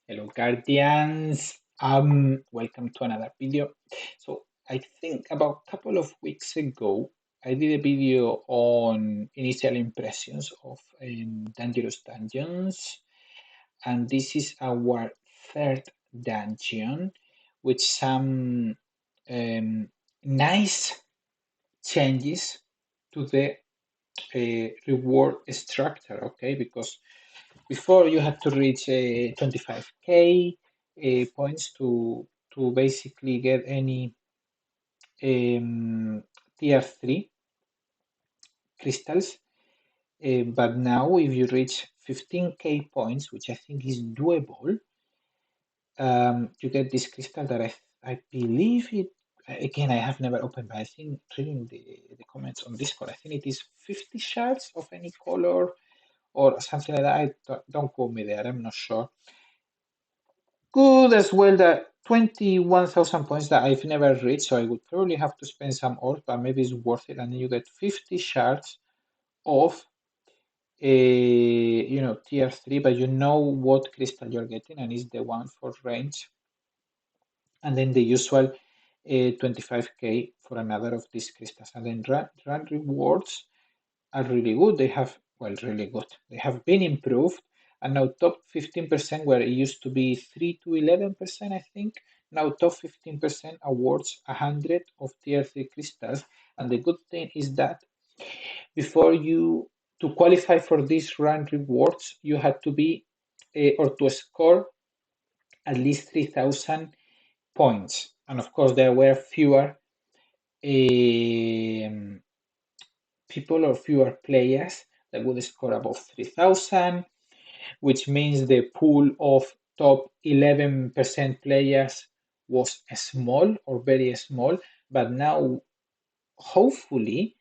Hello, Guardians. Welcome to another video. So I think about a couple of weeks ago, I did a video on initial impressions of Dangerous Dungeons, and this is our third dungeon with some um, nice changes to the reward structure. Okay, because before you had to reach 25k points to basically get any tier 3 crystals. But now if you reach 15k points, which I think is doable, you get this crystal that I believe it, again, I have never opened, but I think reading the comments on Discord, I think it is 50 shards of any color or something like that. Don't quote me there, I'm not sure. Good as well that 21,000 points that I've never reached, so I would probably have to spend some ores, but maybe it's worth it. And then you get 50 shards of tier 3, but you know what crystal you're getting, and it's the one for range. And then the usual 25k for another of these crystals. And then run rewards are really good. They have, well, really good. They have been improved. And now top 15%, where it used to be 3 to 11%, I think. Now top 15% awards 100 of tier 3 crystals. And the good thing is that before you, to qualify for these run rewards, you had to be, or to score at least 3,000 points. And of course, there were fewer people or fewer players that would score above 3,000, which means the pool of top 11% players was small or very small. But now, hopefully,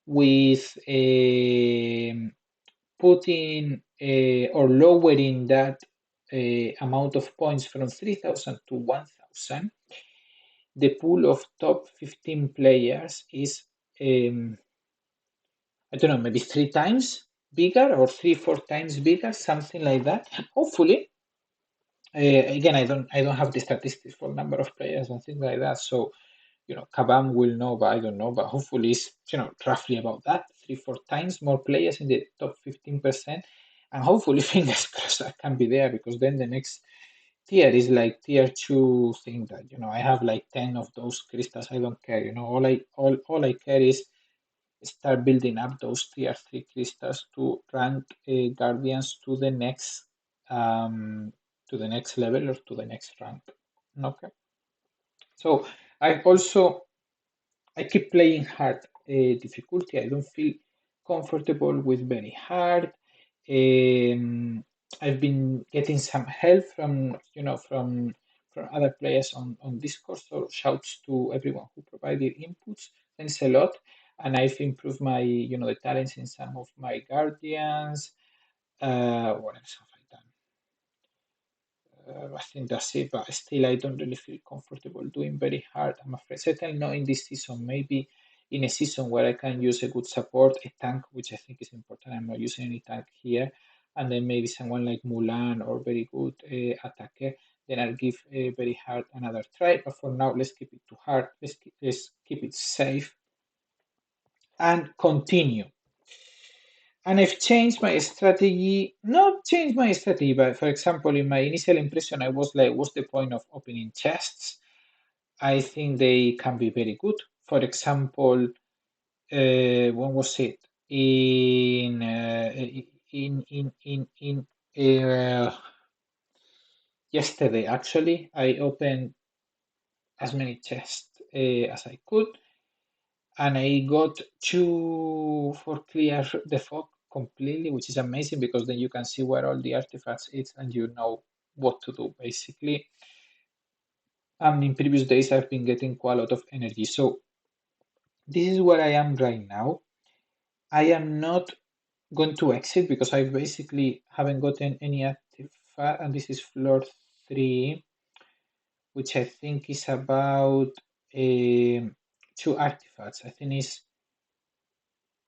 with putting or lowering that amount of points from 3,000 to 1,000, the pool of top 15 players is I don't know, maybe 3 times bigger or 3, 4 times bigger, something like that. Hopefully, again, I don't have the statistics for number of players and things like that. So, Kabam will know, but I don't know. But hopefully, it's roughly about that, 3, 4 times more players in the top 15%, and hopefully, fingers crossed, that can be there because then the next tier is like tier 2 thing that I have like 10 of those crystals. I don't care. All I care is start building up those tier 3 crystals to rank guardians to the next level or to the next rank. Okay, so I keep playing hard difficulty. I don't feel comfortable with very hard. um, I've been getting some help from other players on Discord, so shouts to everyone who provided inputs. Thanks a lot. And I've improved my, the talents in some of my guardians. What else have I done? I think that's it, but still, I don't really feel comfortable doing very hard, I'm afraid. Certainly not in this season. Maybe in a season where I can use a good support, a tank, which I think is important. I'm not using any tank here. And then maybe someone like Mulan or very good attacker. Then I'll give very hard another try. But for now, let's keep it to hard. Let's keep it safe and continue. And I've changed my strategy, not changed my strategy, but for example, in my initial impression, I was like, what's the point of opening chests? I think they can be very good. For example, when was it? In yesterday, actually, I opened as many chests as I could, and I got 2 for clear the fog completely, which is amazing because then you can see where all the artifacts is and you know what to do basically. And in previous days, I've been getting quite a lot of energy. So this is where I am right now. I am not going to exit because I basically haven't gotten any artifact, and this is floor 3, which I think is about 2 artifacts. I think it's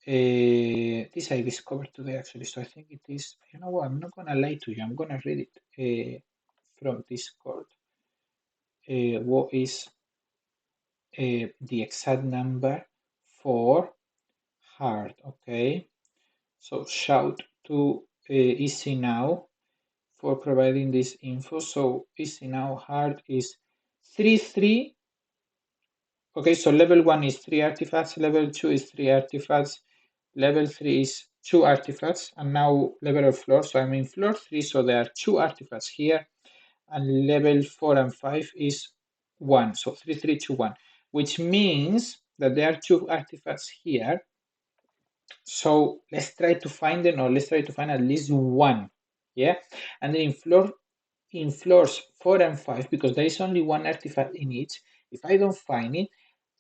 this I discovered today actually, so I think it is. You know what? I'm not gonna lie to you. I'm gonna read it. from Discord what is the exact number for hard. Okay, so shout to Easy Now for providing this info. So Easy Now hard is 3 3. Okay, so level 1 is 3 artifacts, level 2 is 3 artifacts, level 3 is 2 artifacts, and now level of floor. So I'm in floor 3, so there are 2 artifacts here, and level 4 and 5 is 1. So 3 3 2 1, which means that there are 2 artifacts here. So let's try to find them, or let's try to find at least one. Yeah, and then in floors 4 and 5, because there is only one artifact in each, if I don't find it,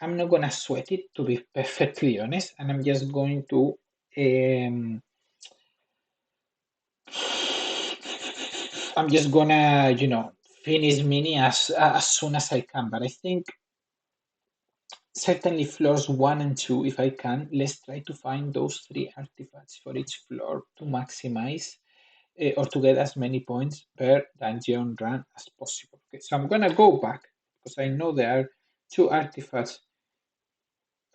I'm not gonna sweat it, to be perfectly honest, and I'm just going to I'm just gonna, finish mini as soon as I can. But I think certainly floors 1 and 2, if I can, let's try to find those 3 artifacts for each floor to maximize or to get as many points per dungeon run as possible. Okay, so I'm gonna go back because I know there are 2 artifacts,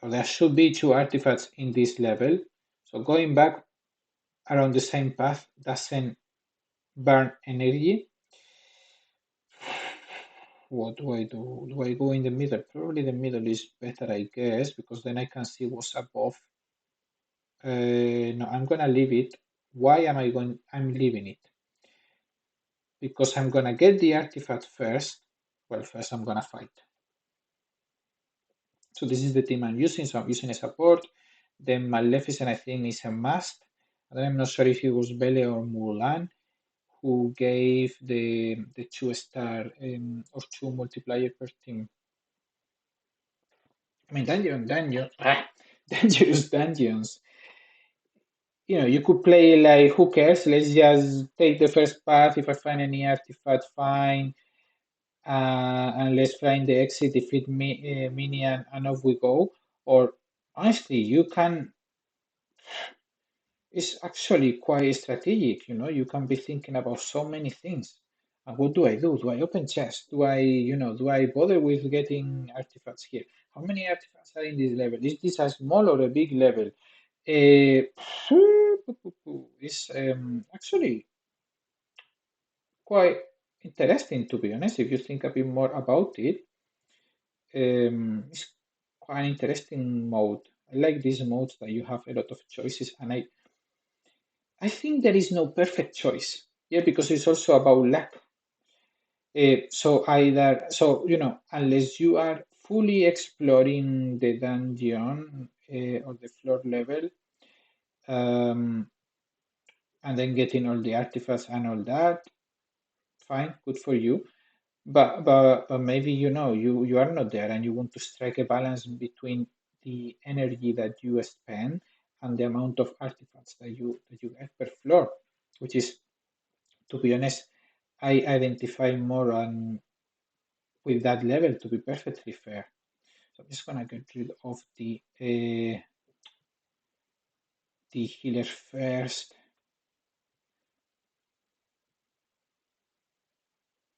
or there should be 2 artifacts in this level. So going back around the same path doesn't burn energy. What do I do? Do I go in the middle? Probably the middle is better, I guess, because then I can see what's above. No, I'm gonna leave it. Why am I going? I'm leaving it because I'm gonna get the artifact first. Well, first I'm gonna fight. So this is the team I'm using. So I'm using a support. Then Maleficent, I think, is a must. And then I'm not sure if it was Bele or Mulan who gave the 2-star or 2 multiplier per team. I mean, dangerous dungeons. You could play like, who cares? Let's just take the first path. If I find any artifact, fine. And let's find the exit, defeat minion, and off we go. Or honestly, you can. It's actually quite strategic. You can be thinking about so many things. And what do I do? Do I open chest? Do I bother with getting artifacts here? How many artifacts are in this level? Is this a small or a big level? Uh, it's actually quite interesting, to be honest. If you think a bit more about it, it's quite an interesting mode. I like these modes that you have a lot of choices, and I think there is no perfect choice. Yeah, because it's also about luck. Unless you are fully exploring the dungeon or the floor level, um, and then getting all the artifacts and all that, fine, good for you. But maybe you are not there and you want to strike a balance between the energy that you spend and the amount of artifacts that you get per floor, which is, to be honest, I identify more on with that level, to be perfectly fair. So I'm just gonna get rid of the healer first.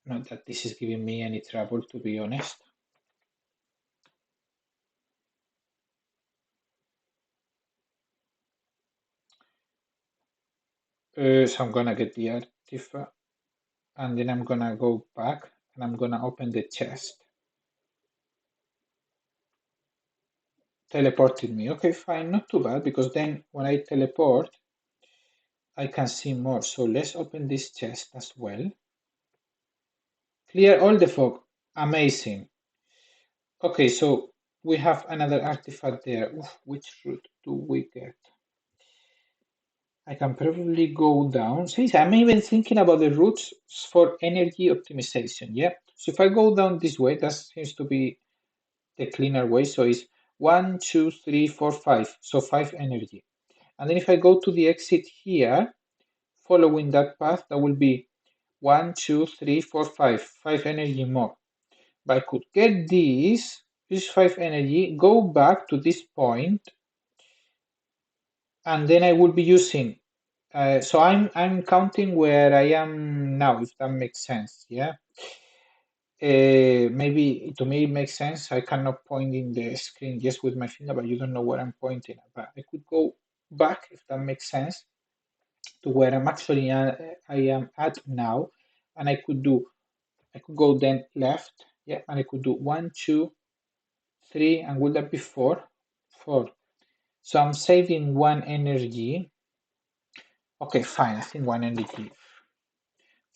Not that this is giving me any trouble, to be honest. So I'm gonna get the artifact, and then I'm gonna go back and I'm gonna open the chest. Teleported me. Okay, fine, not too bad, because then when I teleport, I can see more. So let's open this chest as well. Clear all the fog. Amazing. Okay, so we have another artifact there. Oof, which route do we get? I can probably go down. See, I'm even thinking about the routes for energy optimization. Yeah. So if I go down this way, that seems to be the cleaner way. So it's 1, 2, 3, 4, 5. So 5 energy. And then if I go to the exit here, following that path, that will be 1, 2, 3, 4, 5. 5 energy more. But I could get this 5 energy, go back to this point, and then I will be using So I'm counting where I am now, if that makes sense. Yeah. Maybe to me it makes sense. I cannot point in the screen just with my finger, but you don't know where I'm pointing at. But I could go back, if that makes sense, to where I'm actually I am at now, and I could go then left, yeah, and I could do 1, 2, 3, and would that be 4? 4. So I'm saving one energy. Okay, fine. I think one energy.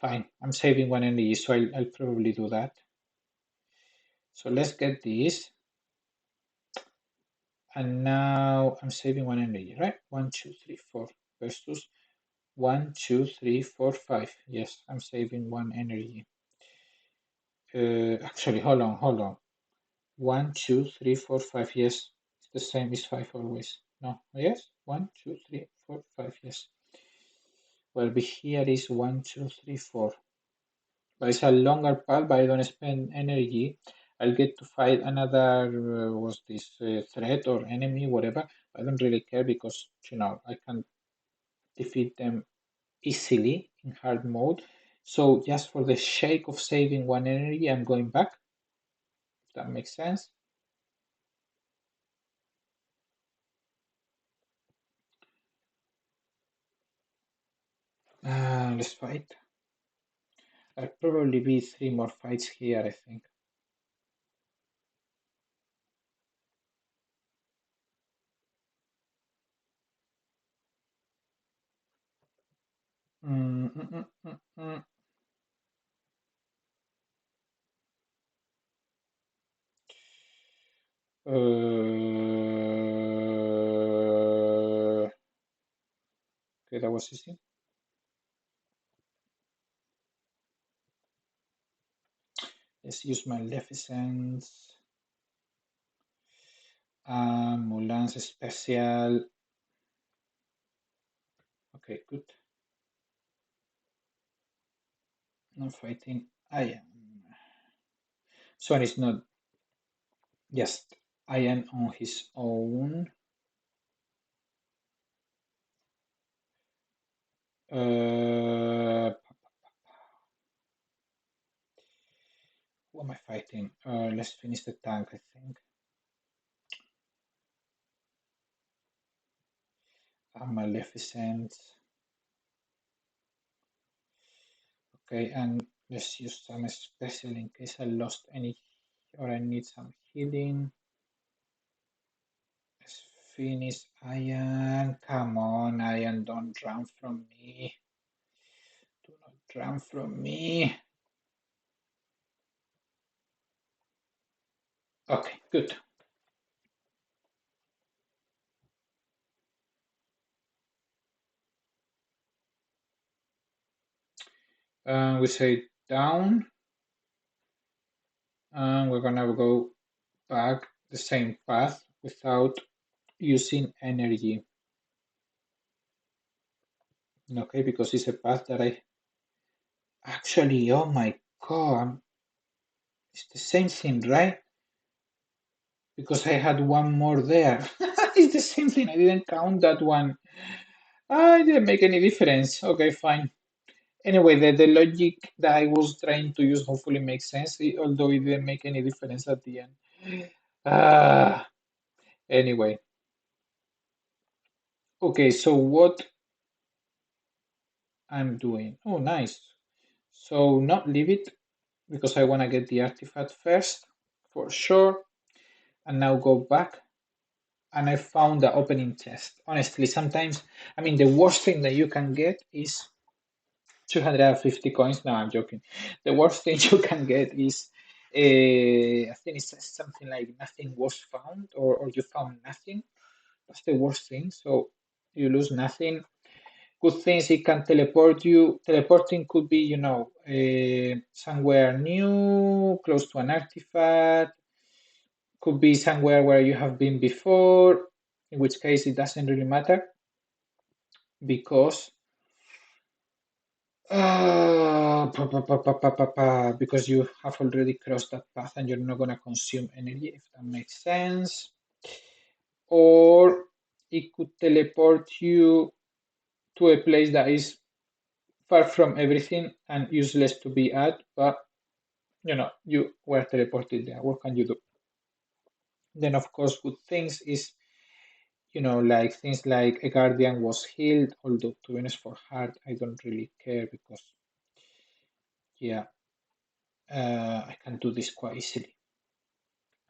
Fine. I'm saving one energy, so I'll probably do that. So let's get this. And now I'm saving one energy, right? 1, 2, 3, 4 versus 1, 2, 3, 4, 5. Yes, I'm saving one energy. Actually, hold on. 1, 2, 3, 4, 5. Yes, it's the same. It's 5 always. No, yes. 1, 2, 3, 4, 5. Yes. Well, here is 1, 2, 3, 4. But it's a longer path, but I don't spend energy. I'll get to fight another, what's this, threat or enemy, whatever. I don't really care because, I can defeat them easily in hard mode. So just for the sake of saving one energy, I'm going back. If that makes sense. Let's fight. I'll probably be 3 more fights here, I think. Mm, mm, mm, mm, mm. Okay, that was easy. Let's use Maleficence. Mulan's special. Okay, good. No fighting. I am. Swan is not just Ian on his own. Who am I fighting? Let's finish the tank, I think. Maleficent. Okay, and let's use some special in case I lost any or I need some healing. Let's finish Ian. Come on, Ian, don't run from me. Do not run from me. Okay, good. We say down, and we're gonna go back the same path without using energy. Okay, because it's a path that I actually, oh my god, it's the same thing, right? Because I had one more there. It's the same thing. I didn't count that one. It didn't make any difference. Okay, fine. Anyway, the logic that I was trying to use hopefully makes sense, although it didn't make any difference at the end. Ah, anyway. Okay, so what I'm doing. Oh, nice. So not leave it because I want to get the artifact first for sure. And now go back. And I found the opening chest. Honestly, sometimes, I mean, the worst thing that you can get is 250 coins. No, I'm joking. The worst thing you can get is, I think it says something like nothing was found or you found nothing. That's the worst thing. So you lose nothing. Good things it can teleport you. Teleporting could be, somewhere new, close to an artifact. Could be somewhere where you have been before, in which case it doesn't really matter because because you have already crossed that path and you're not gonna consume energy, if that makes sense. Or it could teleport you to a place that is far from everything and useless to be at, but you were teleported there. What can you do? Then, of course, good things is, like things like a guardian was healed, although to be honest, for hard, I don't really care because, yeah, I can do this quite easily.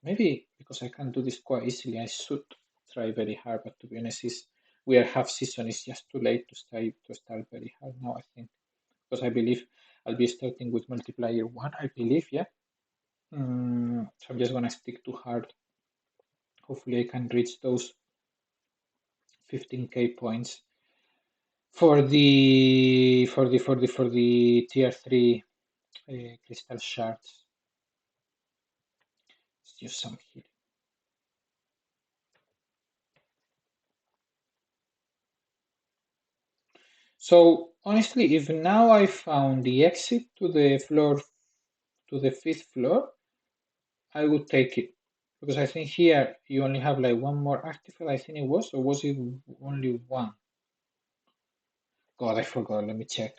Maybe because I can do this quite easily, I should try very hard, but to be honest, we are half season, it's just too late to start very hard now, I think. Because I believe I'll be starting with multiplier 1, I believe, yeah. So I'm just gonna stick to hard. Hopefully I can reach those 15k points for the tier 3 crystal shards. Let's use some healing. So honestly, if now I found the exit to the floor, to the 5th floor, I would take it. Because I think here you only have like one more artifact, I think it was, or was it only one? God, I forgot, let me check.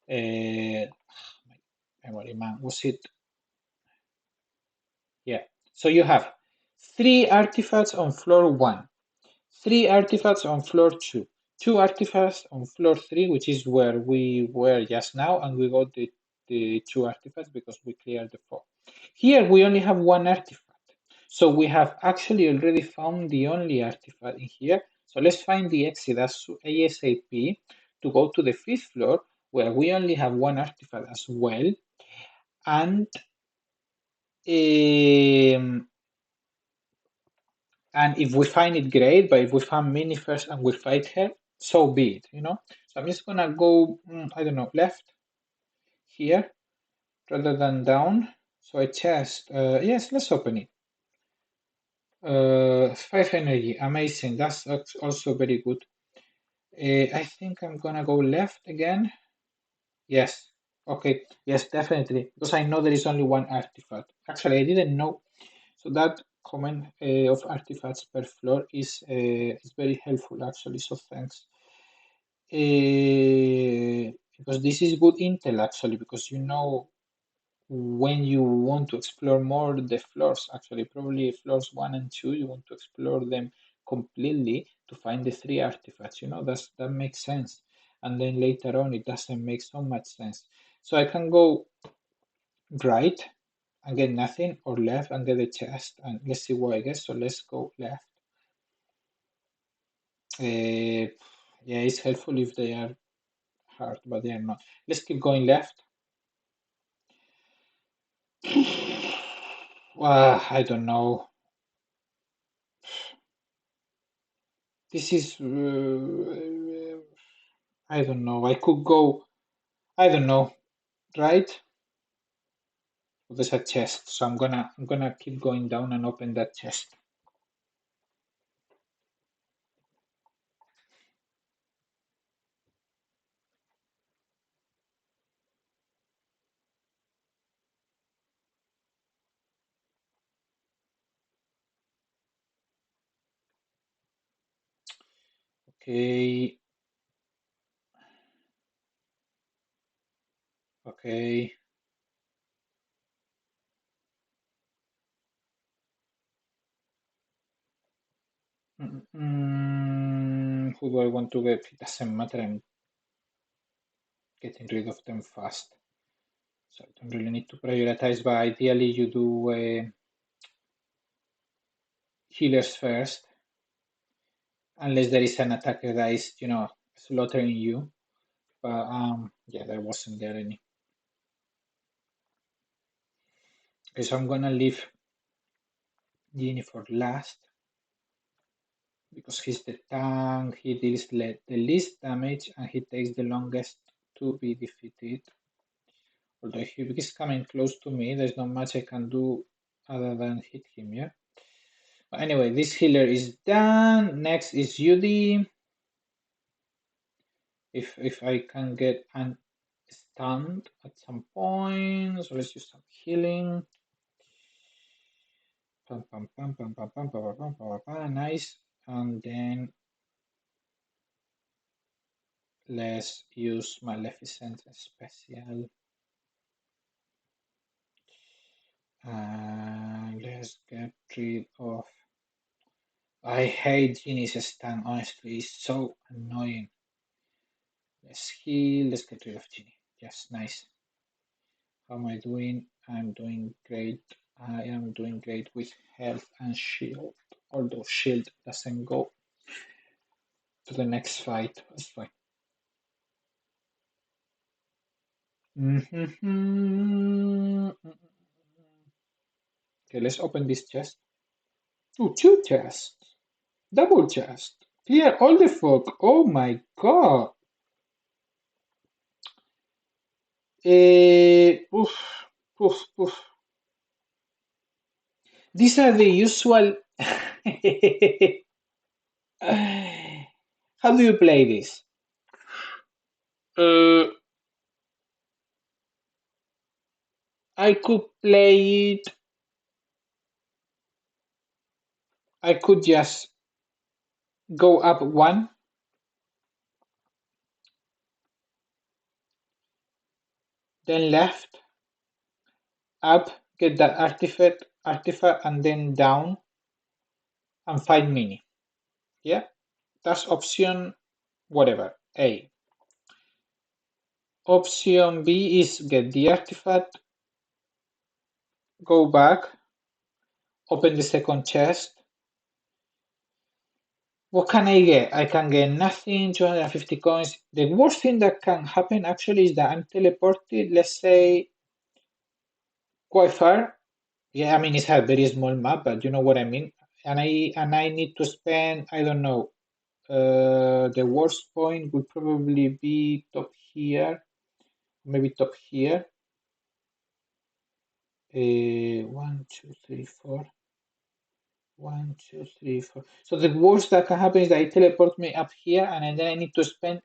My memory, man, was it? Yeah. So you have 3 artifacts on floor 1, 3 artifacts on floor 2, 2 artifacts on floor 3, which is where we were just now, and we got the 2 artifacts because we cleared the 4. Here we only have 1 artifact. So we have actually already found the only artifact in here. So let's find the exit as ASAP to go to the 5th floor where we only have 1 artifact as well. And if we find it, great, but if we find Minnie first and we fight her, so be it. So I'm just gonna go, I don't know, left here rather than down. So a chest, yes, let's open it. 5 energy, amazing, that's also very good. I think I'm gonna go left again. Yes, okay, yes, definitely, because I know there is only 1 artifact. Actually, I didn't know. So that comment of artifacts per floor is very helpful actually. So thanks. Because this is good intel actually, because when you want to explore more the floors, actually probably floors 1 and 2, you want to explore them completely to find the 3 artifacts. That makes sense. And then later on, it doesn't make so much sense. So I can go right and get nothing, or left and get a chest, and let's see what I get. So let's go left. Yeah, it's helpful if they are hard, but they are not. Let's keep going left. I don't know. This is I don't know. I could go. I don't know. Right? There's a chest, so I'm gonna keep going down and open that chest. Okay. Okay. Who do I want to get? It doesn't matter. I'm getting rid of them fast. So I don't really need to prioritize, but ideally you do healers first, unless there is an attacker that is, slaughtering you. But yeah, there wasn't there any. Okay, so I'm gonna leave Genie for last because he's the tank. He deals the least damage and he takes the longest to be defeated. Although if he's coming close to me, there's not much I can do other than hit him. Yeah. But anyway, this healer is done. Next is Judy. If I can get unstunned at some point, so let's use some healing. Pam, pam, pam, pam, pam, pam, pam, pam, pam, pam, pam, nice. And then let's use Maleficent special. Let's get rid of. I hate Genie's stand, honestly, it's so annoying. Let's heal, let's get rid of Genie. Yes, nice. How am I doing? I'm doing great. I am doing great with health and shield. Although shield doesn't go to the next fight. That's fine. Okay, let's open this chest. Oh, two chests. Double chest. Clear all the fog. Oh my god. Oof, oof, oof. These are the usual. How do you play this? Uh, I could play it. I could just go up one, then left, up, get that artifact, and then down and find mini. Yeah, that's option whatever. A. Option B is get the artifact, go back, open the second chest. What can I get? I can get nothing, 250 coins. The worst thing that can happen actually is that I'm teleported, let's say, quite far. Yeah, I mean it's a very small map, but you know what I mean. And I need to spend, I don't know, the worst point would probably be top here, maybe top here. 1, 2, 3, 4. 1, 2, 3, 4. So the worst that can happen is that it teleports me up here, and then I need to spend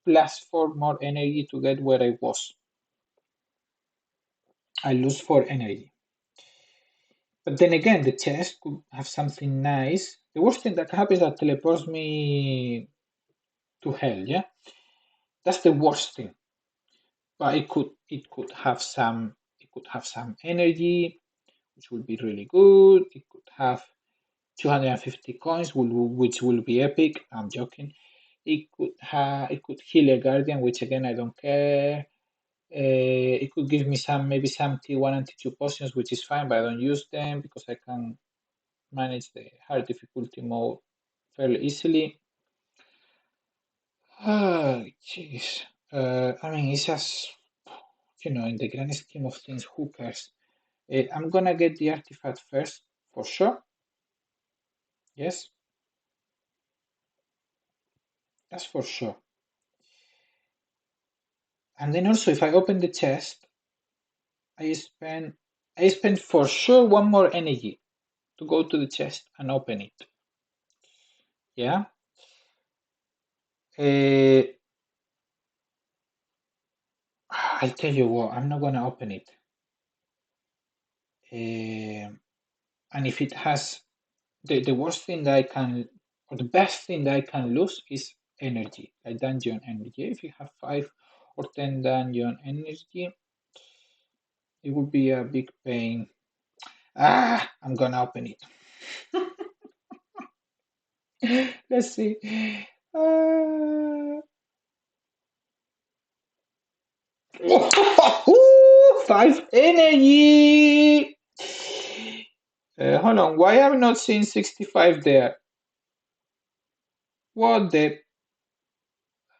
+4 more energy to get where I was. I lose 4 energy. But then again, the chest could have something nice. The worst thing that can happen is that teleports me to hell, yeah? That's the worst thing. But it could have some energy, which would be really good. It could have 250 coins, which will be epic. I'm joking. It could heal a guardian, which again I don't care. It could give me maybe some T1 and T2 potions, which is fine, but I don't use them because I can manage the hard difficulty mode fairly easily. Oh, jeez. I mean, it's just, in the grand scheme of things, who cares? I'm gonna get the artifact first, for sure. Yes, that's for sure. And then also, if I open the chest, I spend for sure one more energy to go to the chest and open it. Yeah. Uh, I'll tell you what, I'm not gonna open it. And if it has the worst thing that I can, or the best thing that I can lose is energy, like dungeon energy. If you have 5 or 10 dungeon energy, it would be a big pain. I'm gonna open it. Let's see. Uh, 5 energy. Hold on, why am I not seeing 65 there? What the?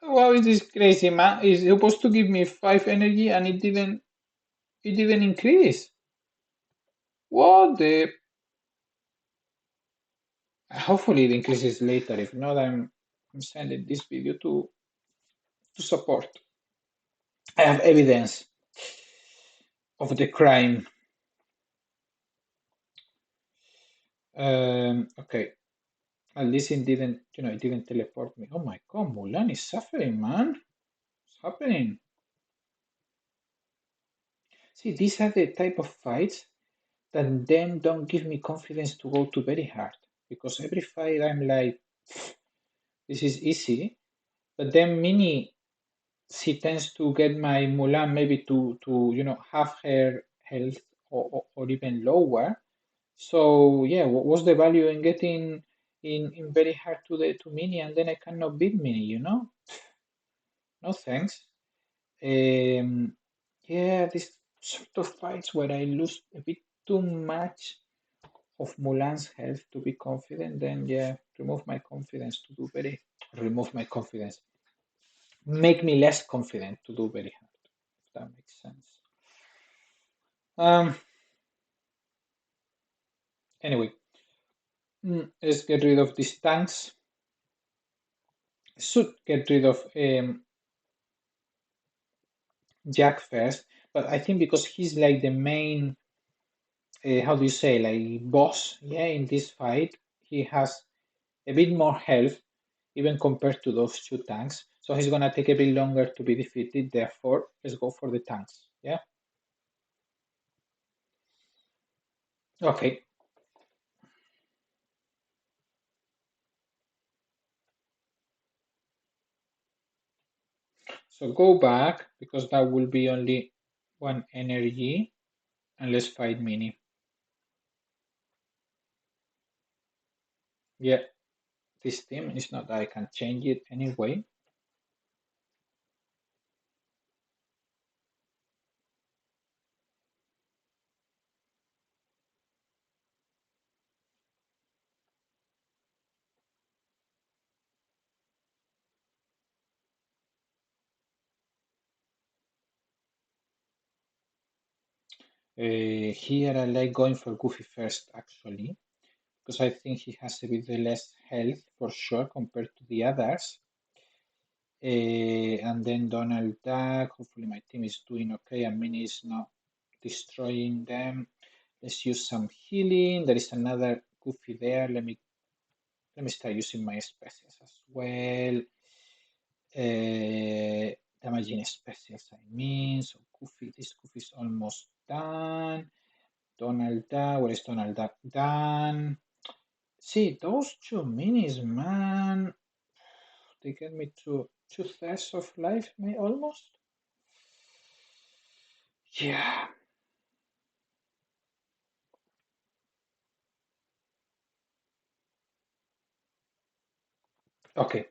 What is this crazy man? It's supposed to give me 5 energy and it didn't increase. What the? Hopefully it increases later. If not, I'm sending this video to support. I have evidence of the crime. Okay. At least it didn't teleport me. Oh my god, Mulan is suffering, man. What's happening? See, these are the type of fights that then don't give me confidence to go to very hard. Because every fight I'm like, this is easy. But then Mini she tends to get my Mulan maybe to half her health, or even lower. So yeah, what's the value in getting in very hard to mini, and then I cannot beat mini? No thanks. Um, yeah, this sort of fights where I lose a bit too much of Mulan's health to be confident, then yeah, remove my confidence, make me less confident to do very hard. If that makes sense. Um. Anyway, let's get rid of these tanks. Should get rid of Jack first, but I think because he's like the main, how do you say, like boss, yeah, in this fight, he has a bit more health even compared to those two tanks. So he's gonna take a bit longer to be defeated. Therefore, let's go for the tanks. Yeah. Okay. So go back because that will be only one energy, and let's fight mini. Yeah, this team is not that I can change it anyway. Here I like going for Goofy first actually, because I think he has a bit less health for sure compared to the others. And then Donald Duck. Hopefully my team is doing okay and Mini is not destroying them. Let's use some healing. There is another Goofy there. Let me start using my specials as well. Damaging specials, I mean. So this Goofy is almost done. Donald Duck, where is Donald Duck? Done. See, those two minis, man, they get me to 2/3 of life, may almost. Yeah. Okay.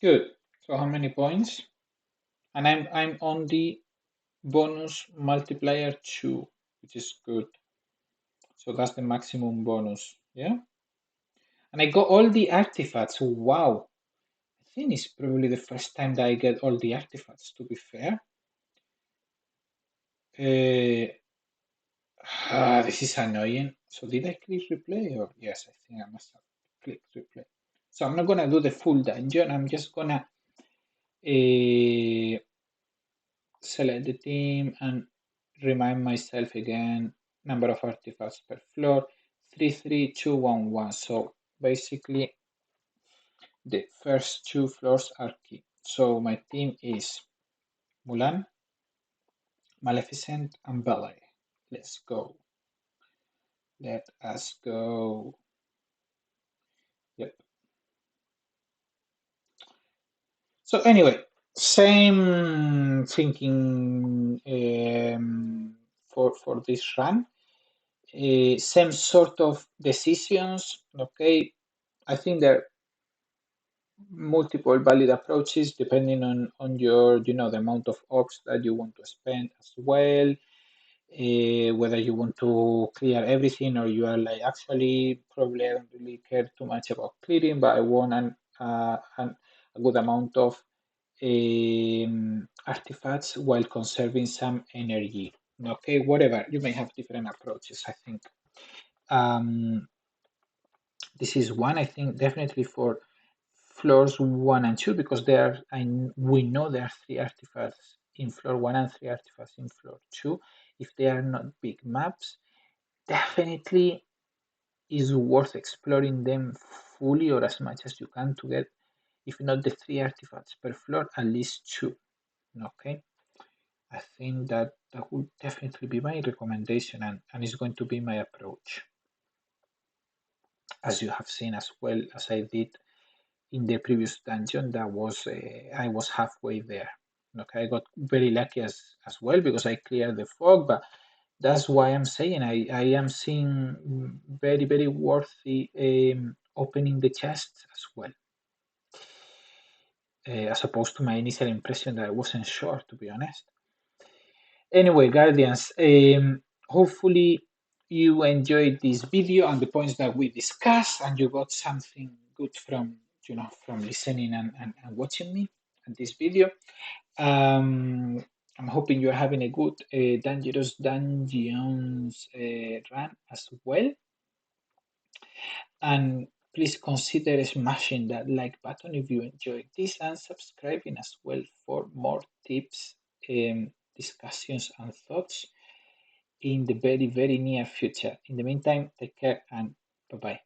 Good. So how many points? And I'm on the bonus multiplier 2, which is good. So that's the maximum bonus. Yeah. And I got all the artifacts. Wow. I think it's probably the first time that I get all the artifacts, to be fair. Uh, this is annoying. So did I click replay? Or yes, I think I must have clicked replay. So I'm not gonna do the full dungeon. I'm just gonna select the team and remind myself again number of artifacts per floor 33211. So basically the first two floors are key. So my team is Mulan, Maleficent, and Ballet. Let's go. Let us go. Yep. So anyway, same thinking for this run. Same sort of decisions. Okay, I think there are multiple valid approaches depending on your the amount of orbs that you want to spend as well. Whether you want to clear everything or you are like actually probably I don't really care too much about clearing, but I want a good amount of artifacts while conserving some energy. Okay, whatever you may have different approaches. I think um, this is one. I think definitely for floors 1 and 2 because we know there are 3 artifacts in floor 1 and 3 artifacts in floor 2. If they are not big maps, definitely is worth exploring them fully or as much as you can to get, if not the 3 artifacts per floor, at least 2. Okay, I think that would definitely be my recommendation and is going to be my approach. as you have seen as well as I did in the previous dungeon. That was I was halfway there. Okay, I got very lucky as well because I cleared the fog, but that's why I'm saying I am seeing very worthy opening the chest as well, as opposed to my initial impression that I wasn't sure, to be honest. Anyway, Guardians, hopefully you enjoyed this video and the points that we discussed, and you got something good from from listening and watching me and this video. I'm hoping you're having a good dangerous dungeons run as well. And please consider smashing that like button if you enjoyed this and subscribing as well for more tips, discussions, and thoughts in the very near future. In the meantime, take care and bye bye.